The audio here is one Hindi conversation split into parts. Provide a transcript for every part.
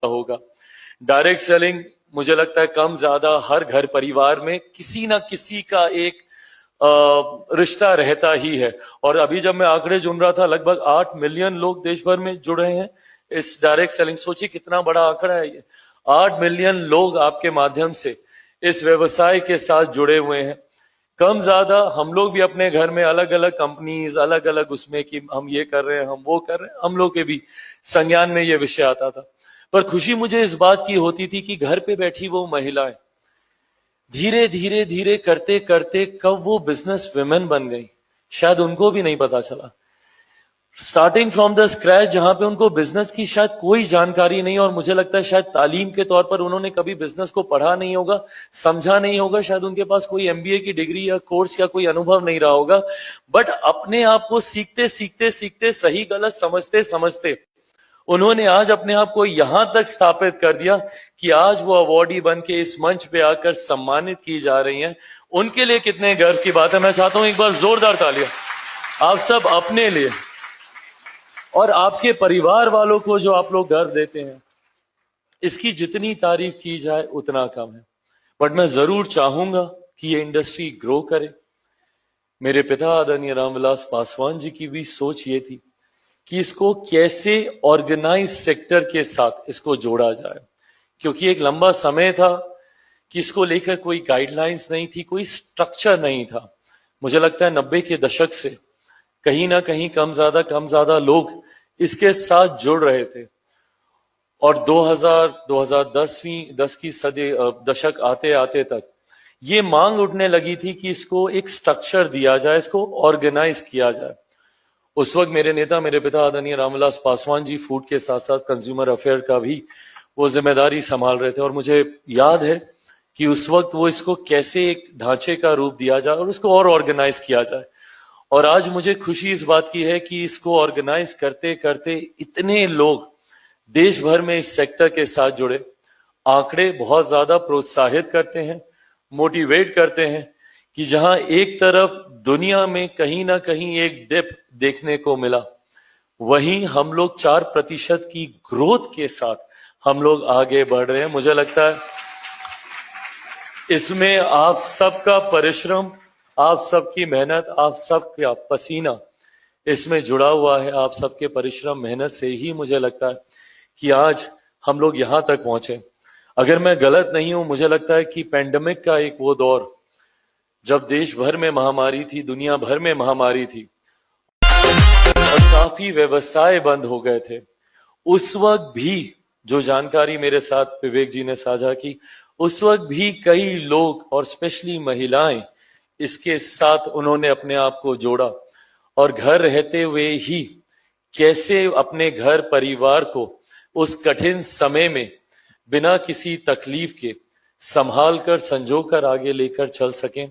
होगा। डायरेक्ट सेलिंग मुझे लगता है कम ज्यादा हर घर परिवार में किसी ना किसी का एक रिश्ता रहता ही है। और अभी जब मैं आंकड़े ढूंढ रहा था, लगभग 8 मिलियन लोग देश भर में जुड़ रहे हैं इस डायरेक्ट सेलिंग। सोचिए कितना बड़ा आंकड़ा है ये। 8 मिलियन लोग आपके माध्यम से इस व्यवसाय के साथ जुड़े हुए हैं। कम ज्यादा हम लोग भी अपने घर में अलग अलग कंपनीज, अलग अलग उसमें कि हम ये कर रहे हैं, हम वो कर रहे हैं, हम लोग के भी संज्ञान में ये विषय आता था। पर खुशी मुझे इस बात की होती थी कि घर पे बैठी वो महिलाएं धीरे धीरे धीरे करते करते कब वो बिजनेस वुमेन बन गई, शायद उनको भी नहीं पता चला। स्टार्टिंग फ्रॉम द स्क्रैच, जहां पे उनको बिजनेस की शायद कोई जानकारी नहीं, और मुझे लगता है शायद तालीम के तौर पर उन्होंने कभी बिजनेस को पढ़ा नहीं होगा, समझा नहीं होगा, शायद उनके पास कोई एमबीए की डिग्री या कोर्स या कोई अनुभव नहीं रहा होगा। बट अपने आप को सीखते सीखते सीखते, सही गलत समझते समझते उन्होंने आज अपने आप को यहां तक स्थापित कर दिया कि आज वो अवार्डी बन के इस मंच पे आकर सम्मानित की जा रही हैं। उनके लिए कितने गर्व की बात है। मैं चाहता हूं एक बार जोरदार तालियां आप सब अपने लिए और आपके परिवार वालों को जो आप लोग गर्व देते हैं। इसकी जितनी तारीफ की जाए उतना कम है। बट मैं जरूर चाहूंगा कि ये इंडस्ट्री ग्रो करे। मेरे पिता आदरणीय रामविलास पासवान जी की भी सोच ये थी कि इसको कैसे ऑर्गेनाइज सेक्टर के साथ इसको जोड़ा जाए, क्योंकि एक लंबा समय था कि इसको लेकर कोई गाइडलाइंस नहीं थी, कोई स्ट्रक्चर नहीं था। मुझे लगता है 90 के दशक से कहीं ना कहीं कम ज्यादा लोग इसके साथ जुड़ रहे थे। और 2010 की सदी दशक आते आते तक ये मांग उठने लगी थी कि इसको एक स्ट्रक्चर दिया जाए, इसको ऑर्गेनाइज किया जाए। उस वक्त मेरे नेता, मेरे पिता आदरणीय रामविलास पासवान जी फूड के साथ साथ कंज्यूमर अफेयर का भी वो जिम्मेदारी संभाल रहे थे। और मुझे याद है कि उस वक्त वो इसको कैसे एक ढांचे का रूप दिया जाए और उसको और ऑर्गेनाइज किया जाए। और आज मुझे खुशी इस बात की है कि इसको ऑर्गेनाइज करते करते इतने लोग देश भर में इस सेक्टर के साथ जुड़े। आंकड़े बहुत ज्यादा प्रोत्साहित करते हैं, मोटिवेट करते हैं कि जहां एक तरफ दुनिया में कहीं ना कहीं एक डिप देखने को मिला, वहीं हम लोग 4% की ग्रोथ के साथ हम लोग आगे बढ़ रहे हैं। मुझे लगता है इसमें आप सबका परिश्रम, आप सबकी मेहनत, आप सबका पसीना इसमें जुड़ा हुआ है। आप सबके परिश्रम मेहनत से ही मुझे लगता है कि आज हम लोग यहां तक पहुंचे। अगर मैं गलत नहीं हूं, मुझे लगता है कि पेंडेमिक का एक वो दौर जब देश भर में महामारी थी, दुनिया भर में महामारी थी और काफी व्यवसाय बंद हो गए थे, उस वक्त भी जो जानकारी मेरे साथ विवेक जी ने साझा की, उस वक्त भी कई लोग और स्पेशली महिलाएं इसके साथ उन्होंने अपने आप को जोड़ा और घर रहते हुए ही कैसे अपने घर परिवार को उस कठिन समय में बिना किसी तकलीफ के संभाल कर, संजो कर आगे लेकर चल सकें।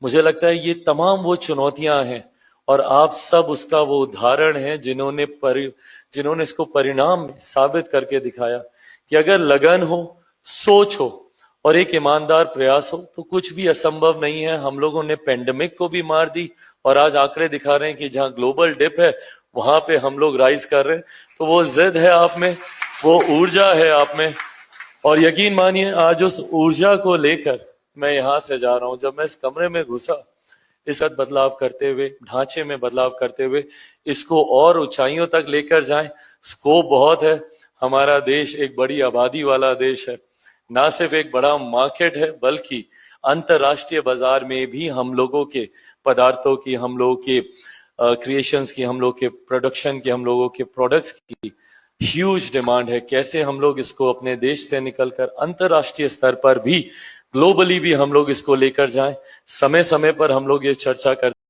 मुझे लगता है ये तमाम वो चुनौतियां हैं और आप सब उसका वो उदाहरण हैं जिन्होंने इसको परिणाम साबित करके दिखाया कि अगर लगन हो, सोच हो और एक ईमानदार प्रयास हो तो कुछ भी असंभव नहीं है। हम लोगों ने पेंडेमिक को भी मार दी और आज आंकड़े दिखा रहे हैं कि जहां ग्लोबल डिप है वहां पे हम लोग राइज कर रहे हैं। तो वो जिद है आप में, वो ऊर्जा है आप में, और यकीन मानिए आज उस ऊर्जा को लेकर मैं यहां से जा रहा हूं। जब मैं इस कमरे में घुसा, इस बदलाव करते हुए, ढांचे में बदलाव करते हुए इसको और ऊंचाइयों तक लेकर जाएं। स्कोप बहुत है। हमारा देश एक बड़ी आबादी वाला देश है, ना सिर्फ एक बड़ा मार्केट है बल्कि अंतरराष्ट्रीय बाजार में भी हम लोगों के पदार्थों की, हम लोगों के क्रिएशंस की, हम लोग के प्रोडक्शन की, हम लोगों के प्रोडक्ट्स की ह्यूज डिमांड है। कैसे हम लोग इसको अपने देश से निकलकर अंतरराष्ट्रीय स्तर पर भी, ग्लोबली भी हम लोग इसको लेकर जाएं। समय समय पर हम लोग ये चर्चा करते